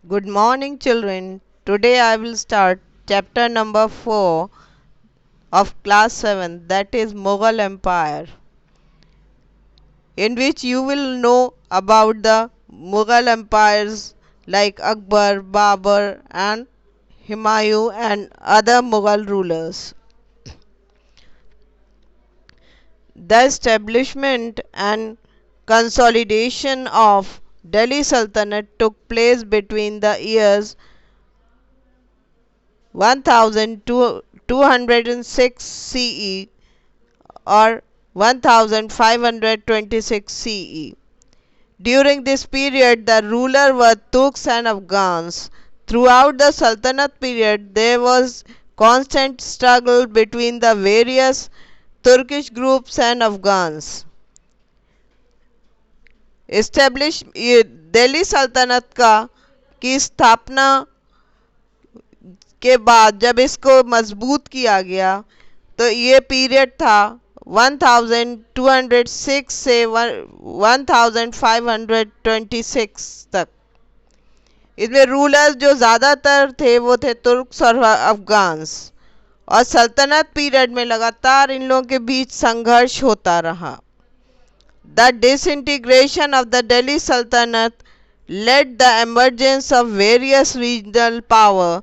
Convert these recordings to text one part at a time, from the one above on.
Good morning, children. Today I will start chapter number 4 of class 7, that is Mughal Empire, in which you will know about the Mughal empires like Akbar, Babur, and Humayun and other Mughal rulers. The establishment and consolidation of Delhi Sultanate took place between the years 1206 CE or 1526 CE. During this period, the rulers were Turks and Afghans. Throughout the Sultanate period, there was constant struggle between the various Turkish groups and Afghans. Established Delhi सल्तनत की स्थापना के बाद जब इसको मजबूत किया गया तो ये पीरियड था 1206 से 1526 तक। इसमें रूलर्स जो ज़्यादातर थे वो थे तुर्क्स और अफगान्स, और सल्तनत पीरियड में लगातार इन लोगों के बीच संघर्ष होता रहा। The disintegration of the Delhi Sultanate led the emergence of various regional power.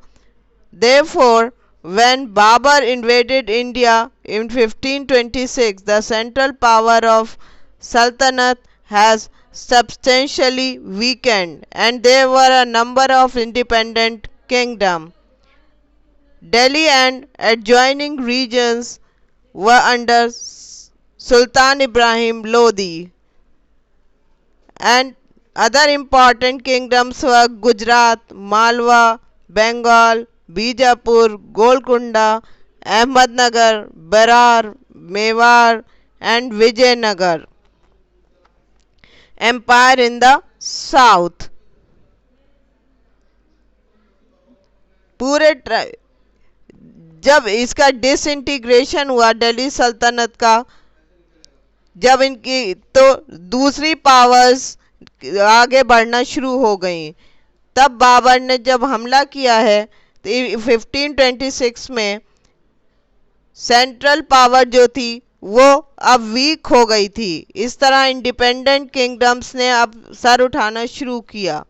Therefore, when Babur invaded India in 1526, the central power of Sultanate has substantially weakened and there were a number of independent kingdoms. Delhi and adjoining regions were under Sultan Ibrahim Lodi, and other important kingdoms were Gujarat, Malwa, Bengal, Bijapur, Golconda, Ahmednagar, Berar, Mewar, and Vijayanagar Empire in the south. पूरे जब इसका disintegration हुआ दिल्ली सल्तनत का, जब इनकी तो दूसरी पावर्स आगे बढ़ना शुरू हो गई, तब बाबर ने जब हमला किया है तो 1526 में सेंट्रल पावर जो थी वो अब वीक हो गई थी। इस तरह इंडिपेंडेंट किंगडम्स ने अब सर उठाना शुरू किया।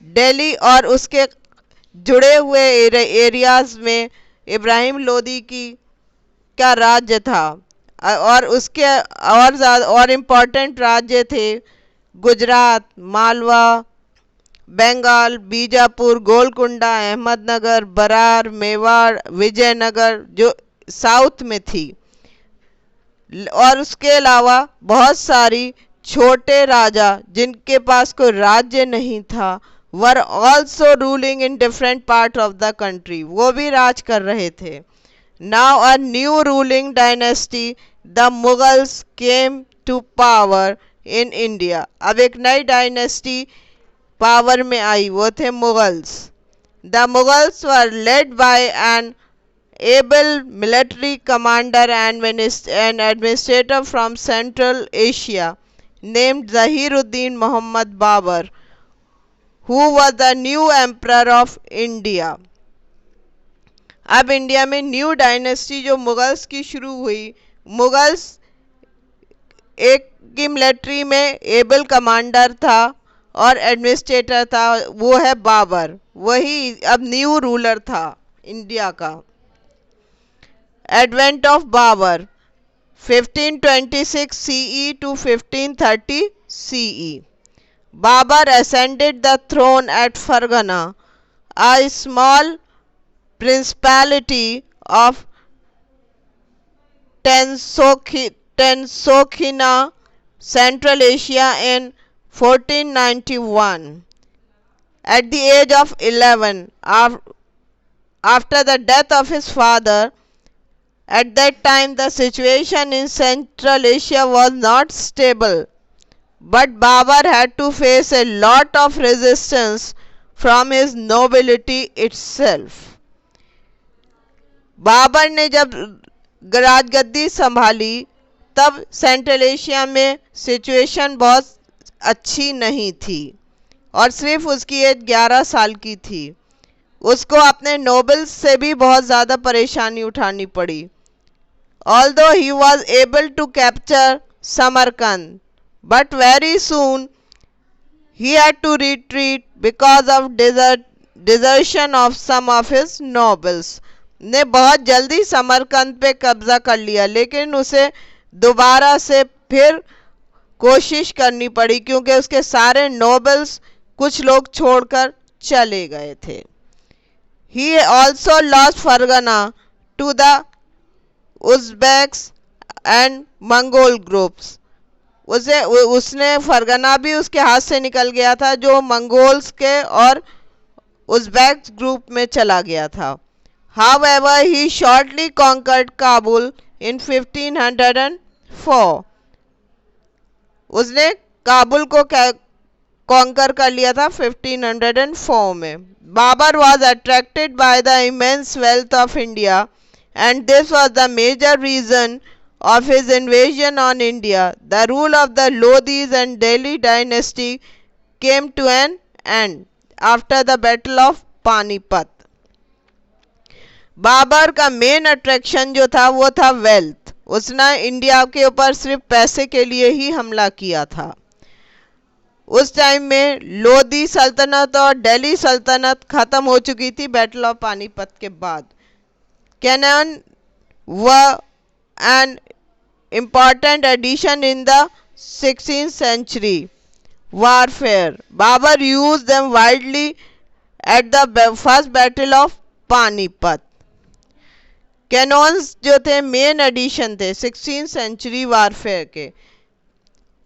दिल्ली और उसके जुड़े हुए एरियाज में इब्राहिम लोदी का राज्य था, और उसके और इम्पोर्टेंट राज्य थे गुजरात, मालवा, बंगाल, बीजापुर, गोलकुंडा, अहमदनगर, बरार, मेवाड़, विजयनगर जो साउथ में थी, और उसके अलावा बहुत सारी छोटे राजा जिनके पास कोई राज्य नहीं था were also ruling in different part of the country, वो भी राज कर रहे थे। Now a new ruling dynasty, the Mughals, came to power in India. अब एक नई डायनेस्टी पावर में आई, वो थे Mughals. The Mughals were led by an able military commander and administrator from Central Asia named Zahiruddin Muhammad Babur, who was the new emperor of India. अब India में new dynasty जो Mughals की शुरू हुई, Mughals एक की military में able commander था और एडमिनिस्ट्रेटर था, वो है बाबर, वही अब न्यू रूलर था इंडिया का। Advent of Babur 1526 CE to 1530 CE. Babur ascended the throne at Fargana, a small principality of Tensokhina, Central Asia in 1491. At the age of 11, after the death of his father, at that time the situation in Central Asia was not stable, but Babur had to face a lot of resistance from his nobility itself. Babur ने जब राजगद्दी संभाली तब central Asia में situation बहुत अच्छी नहीं थी और सिर्फ उसकी एज 11 साल की थी। उसको अपने नोबल्स से भी बहुत ज़्यादा परेशानी उठानी पड़ी। Although he was able to capture Samarkand, but very soon he had to retreat because of desertion of some of his nobles। ने बहुत जल्दी समरकंद पे कब्जा कर लिया, लेकिन उसे दोबारा से फिर कोशिश करनी पड़ी क्योंकि उसके सारे नोबल्स कुछ लोग छोड़कर चले गए थे। He also lost Fargana to the Uzbeks and Mongol groups। उसने फरगना भी उसके हाथ से निकल गया था जो मंगोल्स के और उज़्बेक ग्रुप में चला गया था। However, he shortly conquered Kabul in 1504। उसने काबुल को कॉन्कर कर लिया था 1504 में। Babar was attracted by the immense wealth of India and this was the major reason of his invasion on India। The rule of the Lodhis and Delhi dynasty came to an end after the Battle of Panipat। Babar का main attraction जो था वो था wealth. उसने India के ऊपर सिर्फ पैसे के लिए ही हमला किया था। उस टाइम में लोधी सल्तनत और दिल्ली सल्तनत खत्म हो चुकी थी बैटल ऑफ पानीपत के बाद। Cannon were an important addition in the 16th century warfare। Babur used them widely at the first battle of Panipat. Cannons जो थे मेन एडिशन थे 16th सेंचुरी वारफेयर के।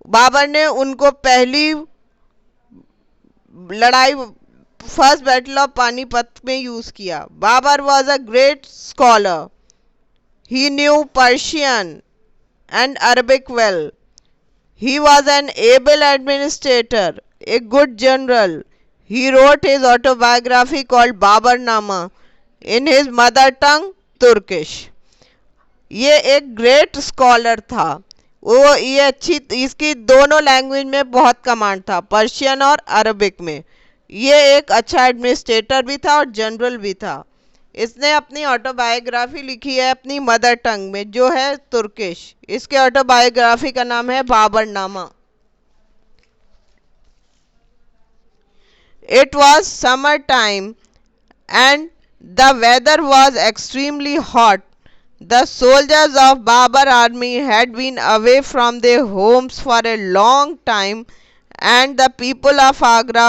बाबर ने उनको पहली लड़ाई फर्स्ट बैटल ऑफ पानीपत में यूज किया। Babur was a great scholar. He knew Persian and Arabic well. He was an able administrator, a good general। He wrote his autobiography called Babarnama in his mother tongue Turkish. ये एक great scholar था। वो ये इसकी दोनों language में बहुत command था, पर्शियन और अरबिक में। ये एक अच्छा एडमिनिस्ट्रेटर भी था और जनरल भी था। इसने अपनी ऑटोबायोग्राफी लिखी है अपनी मदर टंग में जो है तुर्किश। इसके ऑटोबायोग्राफी का नाम है Baburnama. It was summer time and the weather was extremely hot। The soldiers of Babar army had been away from their homes for a long time and the people of Agra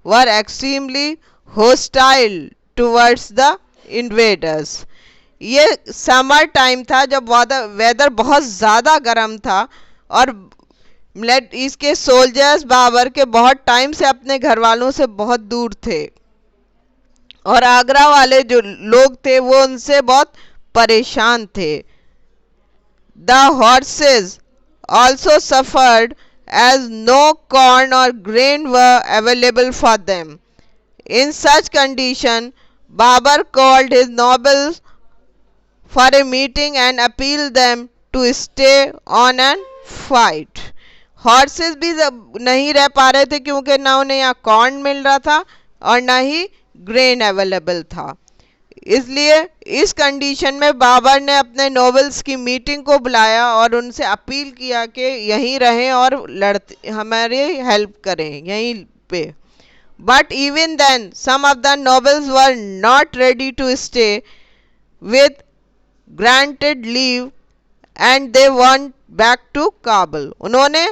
were extremely hostile towards the invaders। ये summer time था जब weather बहुत ज़्यादा गर्म था और इसके soldiers Babar के बहुत टाइम से अपने घर वालों से बहुत दूर थे और आगरा वाले जो लोग थे वो उनसे बहुत परेशान थे। The horses also suffered as no corn और grain were available for them. In such condition Babur called his nobles for a meeting and appeal them to stay on and fight. Horses भी नहीं रह पा रहे थे क्योंकि ना उन्हें यहाँ कॉर्न मिल रहा था और ना ही ग्रेन अवेलेबल था। इसलिए इस कंडीशन में बाबर ने अपने नोबल्स की मीटिंग को बुलाया और उनसे अपील किया कि यहीं रहें और लड़ते हमारे हेल्प करें यहीं पे। But even then some of the nobles were not ready to stay with granted leave and they want back to Kabul. उन्होंने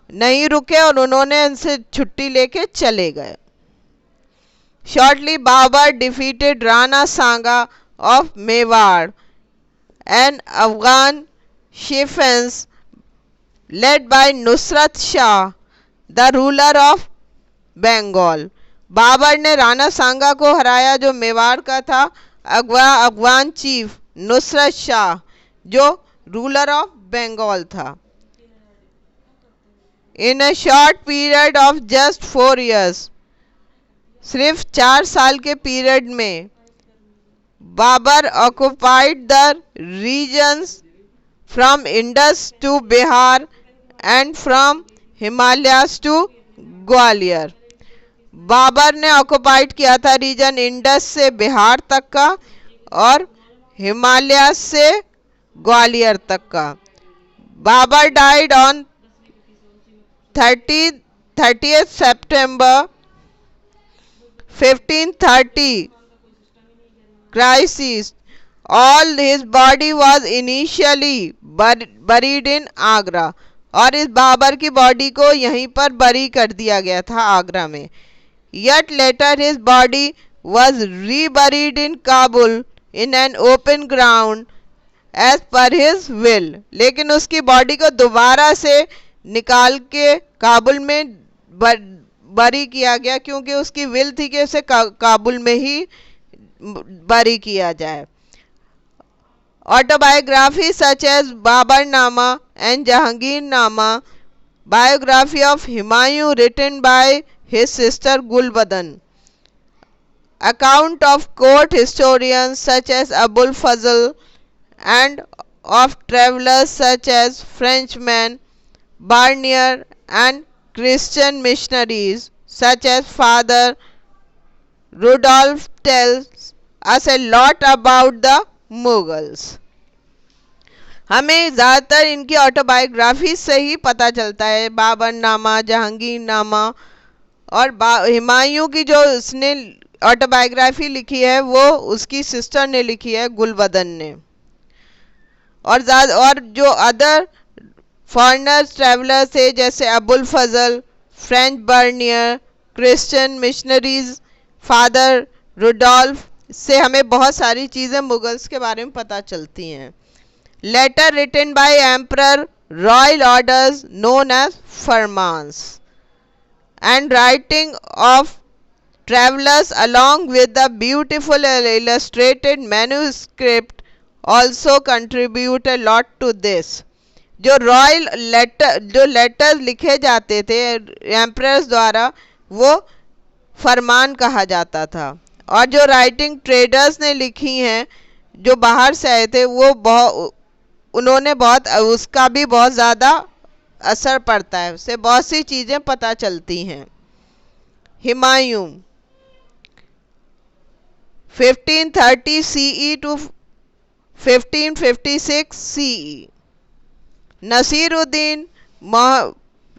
नहीं रुके और उन्होंने उनसे छुट्टी लेके चले गए। Shortly Babur defeated Rana Sanga of Mewar, an Afghan chieftain led by Nusrat Shah, the ruler of Bengal। Babar ने राणा सांगा को हराया जो मेवाड़ का था अफगान चीफ नुसरत शाह जो रूलर ऑफ बंगाल था। In a short period of just 4 years, सिर्फ 4 साल के पीरियड में Babur occupied the regions from Indus to Bihar and from Himalayas to Gwalior. Babur ने ऑक्युपाइड किया था रीजन इंडस से बिहार तक का और हिमालय से ग्वालियर तक का। Babur died on 30th September 1530 crisis. All his body was initially buried in Agra, और इस बाबर की बॉडी को यहीं पर बरी कर दिया गया था आगरा में। Yet later his body was reburied in Kabul in an open ground as per his will. लेकिन उसकी बॉडी को दोबारा से निकाल के काबुल में बरी किया गया, क्योंकि उसकी विल थी कि उसे काबुल में ही बरी किया जाए। Autobiography such as Babarnama and Jahangirnama, biography of Humayun written by his sister Gulbadan, account of court historians such as Abul Fazl and of travelers such as Frenchmen, Barnier, and Christian missionaries such as Father Rudolph tells us a lot about the Mughals. हमें ज़्यादातर इनकी autobiography से ही पता चलता है। बाबरनामा, जहांगीरनामा और हुमायूं की जो उसने ऑटोबायोग्राफी लिखी है वो उसकी सिस्टर ने लिखी है, गुलबदन ने। और जो अदर फॉरेनर्स ट्रैवलर्स थे जैसे Abul Fazal, French Bernier, Christian missionaries, father Rudolf से हमें बहुत सारी चीज़ें मुगल्स के बारे में पता चलती हैं। Letter written by emperor, royal orders known as farmans, and writing of travellers along with the beautiful illustrated manuscript also contribute a lot to this. जो लेटर्स लिखे जाते थे एम्परर्स द्वारा वो फरमान कहा जाता था, और जो राइटिंग ट्रेडर्स ने लिखी हैं जो बाहर से आए थे वो उन्होंने उसका भी बहुत ज़्यादा असर पड़ता है, उससे बहुत सी चीज़ें पता चलती हैं। Humayun 1530 CE to 1556 CE। Nasiruddin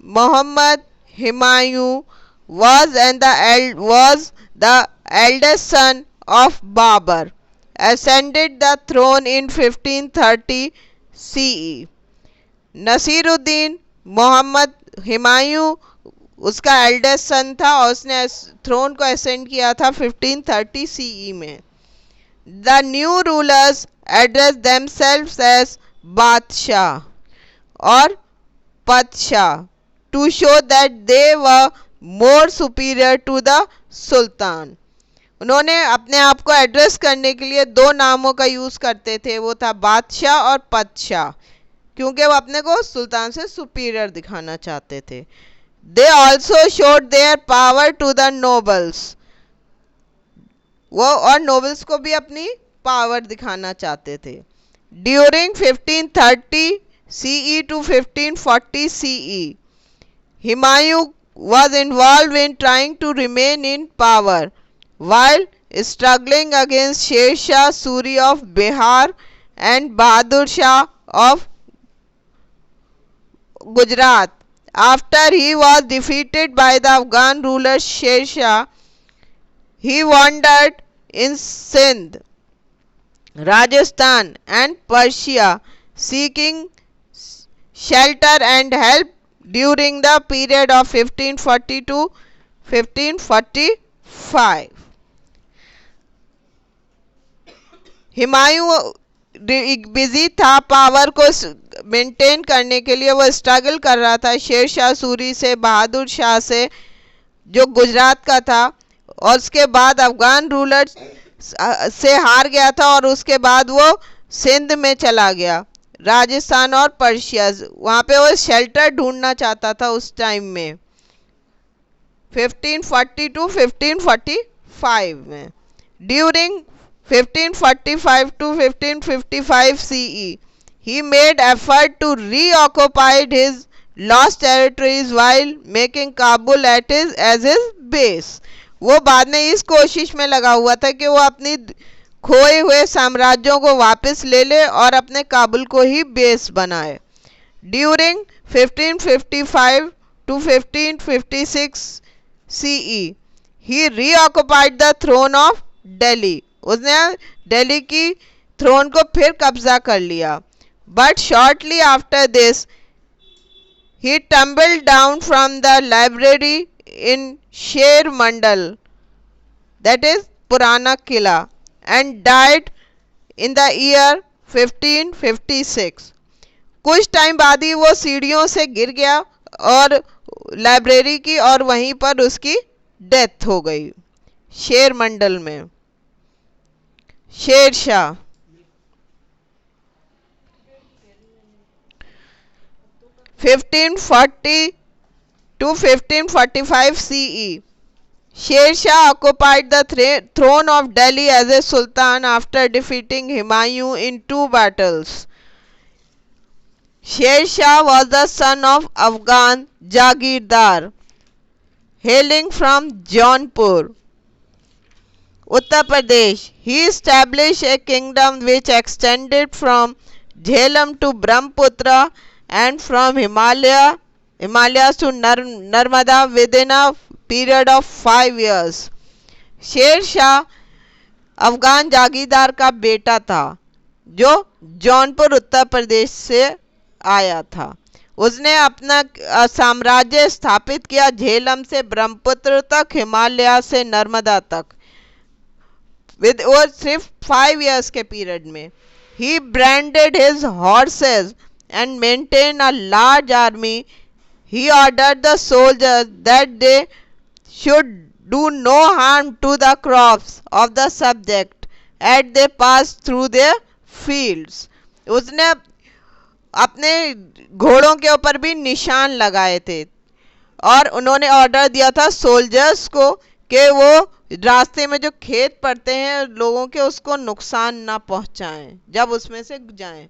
Muhammad Humayun was the eldest son of Babur, ascended the throne in 1530 CE. Naseeruddin Mohammad Humayun उसका एल्डेस्ट सन था और उसने थ्रोन को असेंड किया था 1530 CE में। The new rulers address themselves as badshah और padshah to show that they were more superior to the sultan. उन्होंने अपने आप को एड्रेस करने के लिए दो नामों का यूज़ करते थे, वो था बादशाह और पदशाह, क्योंकि वो अपने को सुल्तान से सुपीरियर दिखाना चाहते थे। They also showed their power to the nobles, वो और नोबल्स को भी अपनी पावर दिखाना चाहते थे। During 1530 CE to 1540 CE, Humayun was involved in trying to remain in power while struggling against Sher Shah Suri of Bihar and Bahadur Shah of Gujarat. After he was defeated by the Afghan ruler Sher Shah, he wandered in Sindh, Rajasthan and Persia seeking shelter and help during the period of 1540 to 1545. Humayun busy था power को maintain करने के लिए, वो struggle कर रहा था शेर शाह सूरी से, बहादुर शाह से जो गुजरात का था, और उसके बाद अफगान रूलर से हार गया था और उसके बाद वो सिंध में चला गया, राजस्थान और पर्शिया, वहाँ पे वो शेल्टर ढूंढना चाहता था उस टाइम में 1540 टू 1545 में। During 1545 to 1555 CE, he made effort to reoccupy his lost territories while making Kabul as his base. वो बाद में इस कोशिश में लगा हुआ था कि वो अपनी खोए हुए साम्राज्यों को वापस ले ले और अपने काबुल को ही बेस बनाए. During 1555 to 1556 CE he reoccupied the throne of Delhi. उसने दिल्ली की थ्रोन को फिर कब्जा कर लिया. But shortly after this he tumbled down from the library in Sher Mandal, that is Purana Kila, and died in the year 1556. कुछ time बाद ही वो सीढ़ियों से गिर गया और लाइब्रेरी की, और वहीं पर उसकी डेथ हो गई शेर मंडल में. Sher Shah 1540 to 1545 CE. Sher Shah occupied the throne of Delhi as a sultan after defeating Humayun in 2 battles. Sher Shah was the son of Afghan Jagirdar, hailing from Jaunpur, Uttar Pradesh. He established a kingdom which extended from Jhelum to Brahmaputra and from Himalayas to Narmada within a period of 5 years. Sher Shah Afghan जागीरदार का बेटा था जो जौनपुर उत्तर प्रदेश से आया था. उसने अपना साम्राज्य स्थापित किया झेलम से ब्रह्मपुत्र तक, हिमालय से नर्मदा तक, और सिर्फ 5 years के पीरियड में. He branded his horses and maintained a large army. He ordered the soldiers that they should do no harm to the crops of the subject as they passed through their fields. उसने अपने घोड़ों के ऊपर भी निशान लगाए थे और उन्होंने ऑर्डर दिया था सोल्जर्स को कि वो रास्ते में जो खेत पड़ते हैं लोगों के, उसको नुकसान ना पहुंचाएं जब उसमें से जाएं.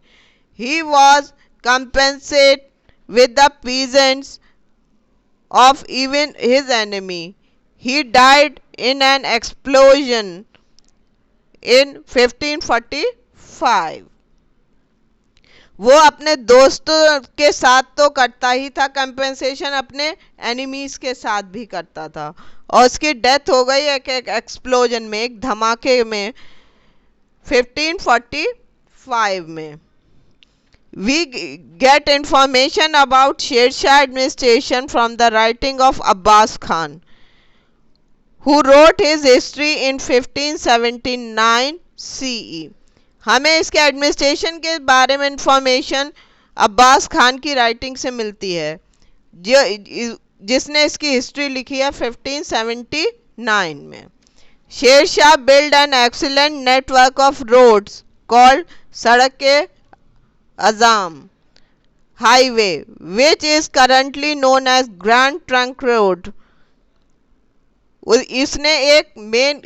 He was compensated with the peasants of even his enemy. He died in an explosion in 1545. वो अपने दोस्तों के साथ तो करता ही था कंपेंसेशन, अपने एनिमीज के साथ भी करता था, और उसकी डेथ हो गई एक एक्सप्लोजन में, एक धमाके में 1545 में. We get information about Sher Shah administration from the writing of Abbas Khan, who wrote his history in 1579 CE. हमें इसके एडमिनिस्ट्रेशन के बारे में इंफॉर्मेशन अब्बास खान की राइटिंग से मिलती है जिसने इसकी हिस्ट्री लिखी है 1579 में. Sher Shah build an excellent network of roads called Sadak Azam highway which is currently known as Grand Trunk Road. इसने एक मेन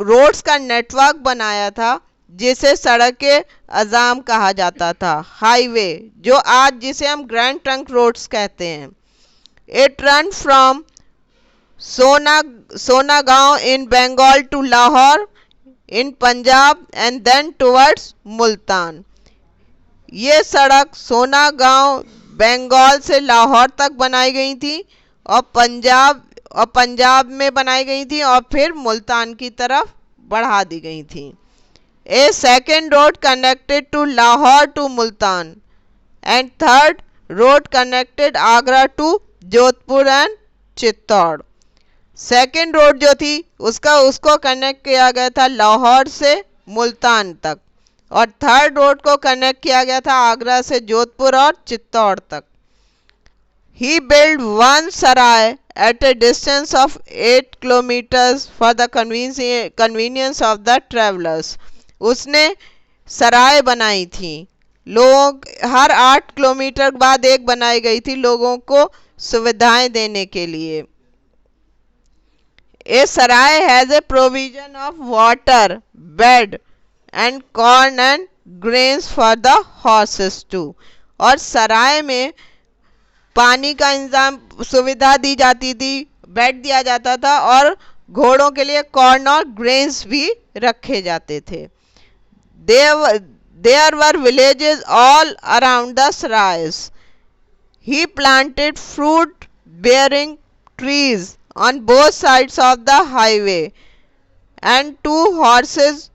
रोड्स का नेटवर्क बनाया था जिसे सड़क आज़म कहा जाता था, हाईवे जो आज जिसे हम ग्रैंड ट्रंक रोड्स कहते हैं. It run from Sonargaon in Bengal to Lahore in Punjab and then towards Multan. ये सड़क सोनागांव बंगाल से लाहौर तक बनाई गई थी और पंजाब में बनाई गई थी और फिर मुल्तान की तरफ बढ़ा दी गई थी. A second road connected to Lahore to Multan and third road connected Agra to Jodhpur and Chittor. Second road जो थी उसको कनेक्ट किया गया था लाहौर से मुल्तान तक, और थर्ड रोड को कनेक्ट किया गया था आगरा से जोधपुर और चित्तौड़ तक. He built one sarai at a distance of 8 kilometers for the convenience of the travelers. उसने सराय बनाई थी, लोग हर 8 किलोमीटर बाद एक बनाई गई थी लोगों को सुविधाएं देने के लिए. A sarai has a provision of water, bed and corn and grains for the horses too. और सराय में पानी का इंतजाम सुविधा दी जाती थी, बेड दिया जाता था और घोड़ों के लिए कॉर्न और ग्रेन्स भी रखे जाते थे। There were villages all around the sarais. He planted fruit bearing trees on both sides of the highway, and 2 horses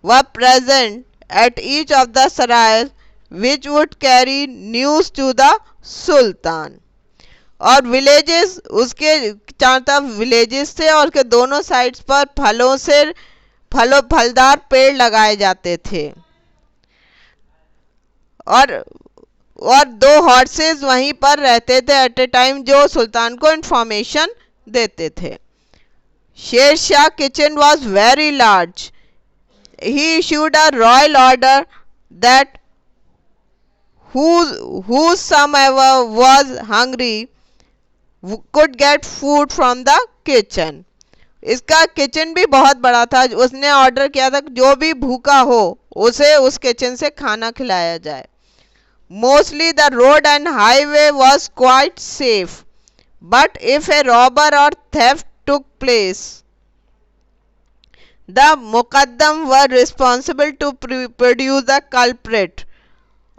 were present at each of the sarais which would carry news to the sultan. और villages उसके चारों तरफ villages थे और उसके दोनों sides पर फलदार पेड़ लगाए जाते थे और 2 हॉर्सेस वहीं पर रहते थे एट ए टाइम, जो सुल्तान को इंफॉर्मेशन देते थे। Sher Shah kitchen was very large. He issued a royal order that whosoever was hungry could get food from the kitchen. इसका किचन भी बहुत बड़ा था। उसने ऑर्डर किया था जो भी भूखा हो उसे उस किचन से खाना खिलाया जाए। Mostly the road and highway was quite safe, but if a robber or theft took place, the muqaddam were responsible to produce the culprit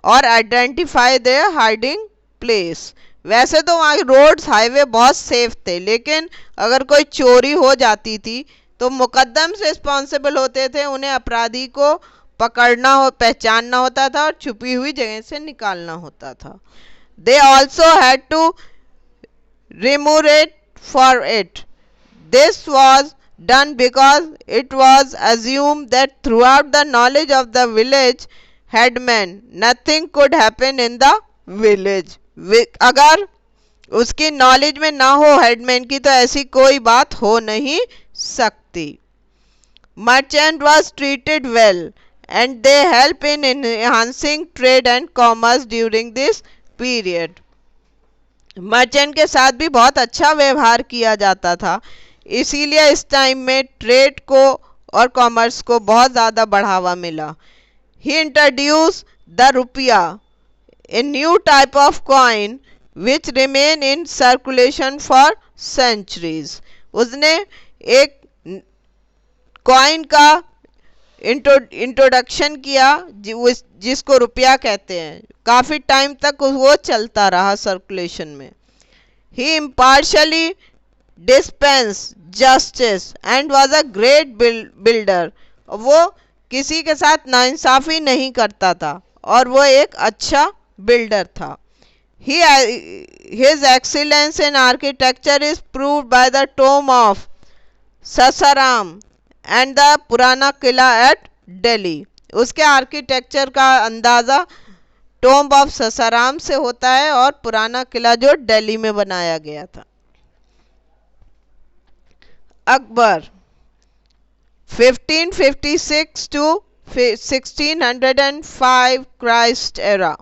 और आइडेंटिफाई their hiding place. वैसे तो वहाँ रोड्स हाईवे बहुत safe थे, लेकिन अगर कोई चोरी हो जाती थी तो मुकद्दम से रिस्पॉन्सिबल होते थे, उन्हें अपराधी को पकड़ना हो, पहचानना होता था और छुपी हुई जगह से निकालना होता था। They also had to remunerate for it. This was done because it was assumed that throughout the knowledge of the village headman nothing could happen in the village. अगर उसकी नॉलेज में ना हो हेडमैन की तो ऐसी कोई बात हो नहीं सकती। Merchant was treated well and they help in enhancing trade and commerce during this period. Merchant के साथ भी बहुत अच्छा व्यवहार किया जाता था, इसीलिए इस टाइम में ट्रेड को और कॉमर्स को बहुत ज़्यादा बढ़ावा मिला। He introduced the रुपया, a new type of coin which remain in circulation for centuries. उसने एक कॉइन का इंट्रोडक्शन किया जिसको रुपया कहते हैं, काफ़ी टाइम तक वो चलता रहा सर्कुलेशन में। He impartially dispensed justice and was a great builder. वो किसी के साथ नाइंसाफ़ी नहीं करता था और वो एक अच्छा बिल्डर था। His excellence in architecture is proved by the tomb of Sasaram and the पुराना किला at Delhi. उसके आर्किटेक्चर का अंदाज़ा टोम्ब ऑफ ससाराम से होता है और पुराना किला जो दिल्ली में बनाया गया था। Akbar 1556 to 1605 Christ era.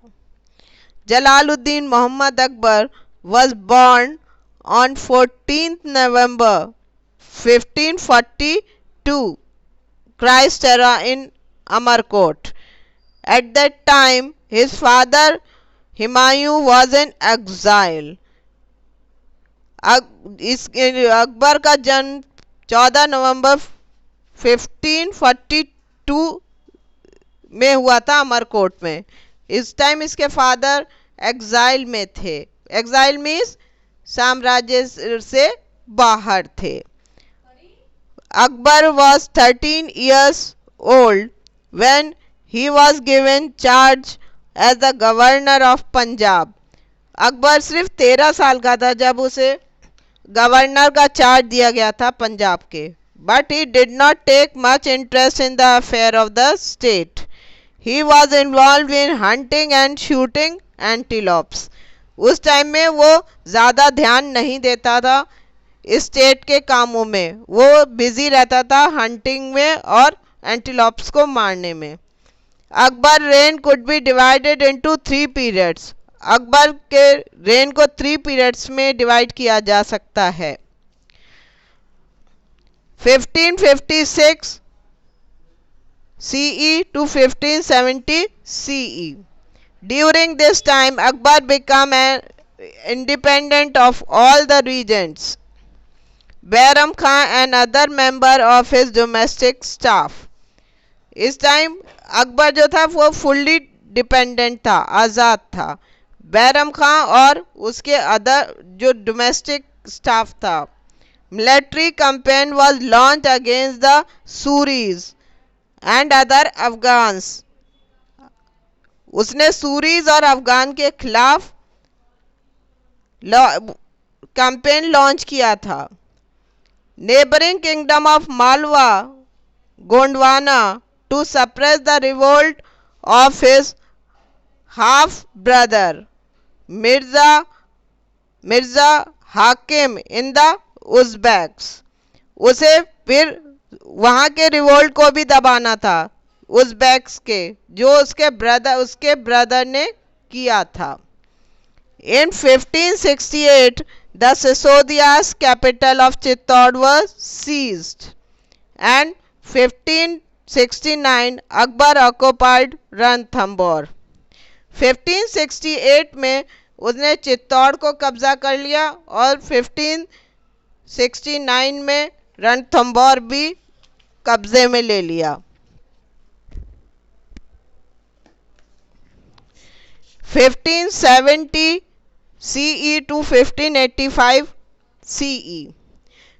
Jalaluddin Muhammad Akbar was born on 14th November 1542 Christ era in Amarkot. At that time, his father Humayun was in exile. Akbar का जन्म 14 नवंबर 1542 में हुआ था अमरकोट में। इस टाइम इसके फादर एग्जाइल में थे। एग्जाइल मीन्स साम्राज्य से बाहर थे। Akbar was 13 years old when he was given charge as the governor of Punjab. Akbar सिर्फ 13 साल का था जब उसे गवर्नर का चार्ज दिया गया था पंजाब के। But he did not take much interest in the affair of the state. He was involved in hunting and shooting antelopes. उस टाइम में वो ज़्यादा ध्यान नहीं देता था स्टेट के कामों में, वो बिजी रहता था हंटिंग में और एंटीलोप्स को मारने में। Akbar rain could be divided into 3 periods. Akbar के रेन को 3 पीरियड्स में डिवाइड किया जा सकता है। 1556 CE to 1570 CE. During this time, Akbar became an independent of all the regents, Bairam Khan and other member of his domestic staff. इस time Akbar जो था वो फुल्ली डिपेंडेंट था, आज़ाद था। बैरम खां और उसके अदर जो डोमेस्टिक स्टाफ था। Military campaign was launch against the Suri's and other Afghans. उसने सूरीज और अफगान के खिलाफ कैंपेन लॉन्च किया था। Neighbouring kingdom of Malwa Gondwana to suppress the revolt of his half brother Mirza Hakim in the Uzbeks। उसे फिर वहाँ के रिवोल्ट को भी दबाना था, उज़्बेक्स के, जो उसके ब्रदर ने किया था। In 1568 the Sisodia's capital of Chittor was seized and 1569 Akbar occupied Ranthambore. 1568 में उसने चित्तौड़ को कब्जा कर लिया और 1569 में रणथंबोर भी कब्जे में ले लिया। 1570 CE to 1585 CE।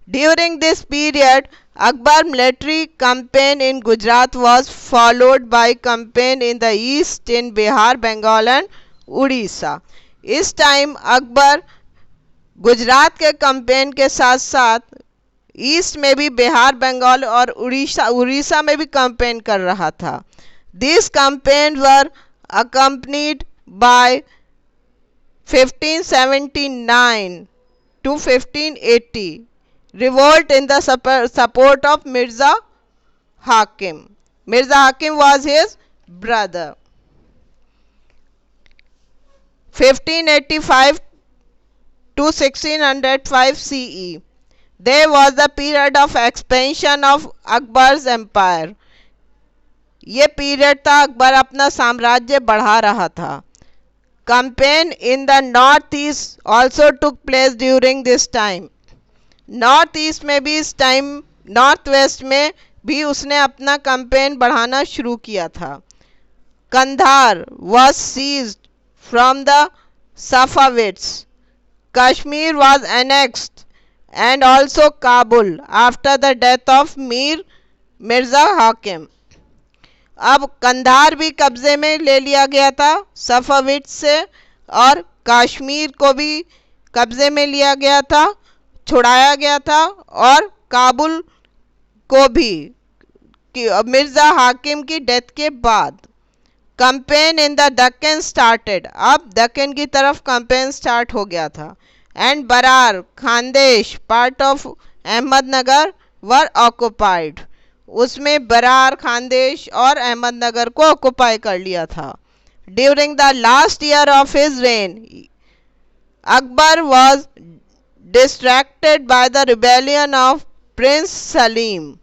During this period, Akbar's military campaign in Gujarat was followed by campaign in the east in Bihar, Bengal and Odisha। इस टाइम अकबर गुजरात के कैंपेन के साथ साथ ईस्ट में भी बिहार, बंगाल और उड़ीसा में भी कैंपेन कर रहा था। This campaign were accompanied by 1579 to 1580 revolt in the support of Mirza Hakim। Mirza Hakim was his brother। 1585 to 1605 CE, there was the period of expansion of Akbar's empire। ये period था अकबर अपना साम्राज्य बढ़ा रहा था। Campaign in the north east also took place during this time. North east में भी इस टाइम, नॉर्थ वेस्ट में भी उसने अपना कैंपेन बढ़ाना शुरू किया था। Kandahar was seized from the Safavids. Kashmir was annexed and also Kabul after the death of Mirza Hakim. अब कंधार भी कब्जे में ले लिया गया था सफाविड्स से, और कश्मीर को भी कब्जे में लिया गया था, छुड़ाया गया था, और काबुल को भी मिर्जा हाकिम की डेथ के बाद। Campaign in the Deccan started. अब दक्कन की तरफ कैंपेन स्टार्ट हो गया था। And Berar, Khandesh, part of Ahmednagar were occupied. उसमें बरार, खानदेश और अहमदनगर को ऑक्युपाई कर लिया था। During the last year of his rain, Akbar was distracted by the rebellion of Prince Salim,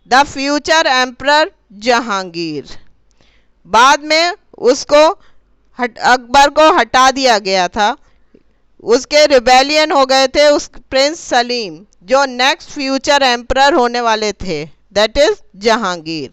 the future emperor Jahangir. बाद में उसको अकबर को हटा दिया गया था। उसके रिबेलियन हो गए थे उस प्रिंस सलीम, जो नेक्स्ट फ्यूचर एम्परर होने वाले थे, दैट इज जहांगीर।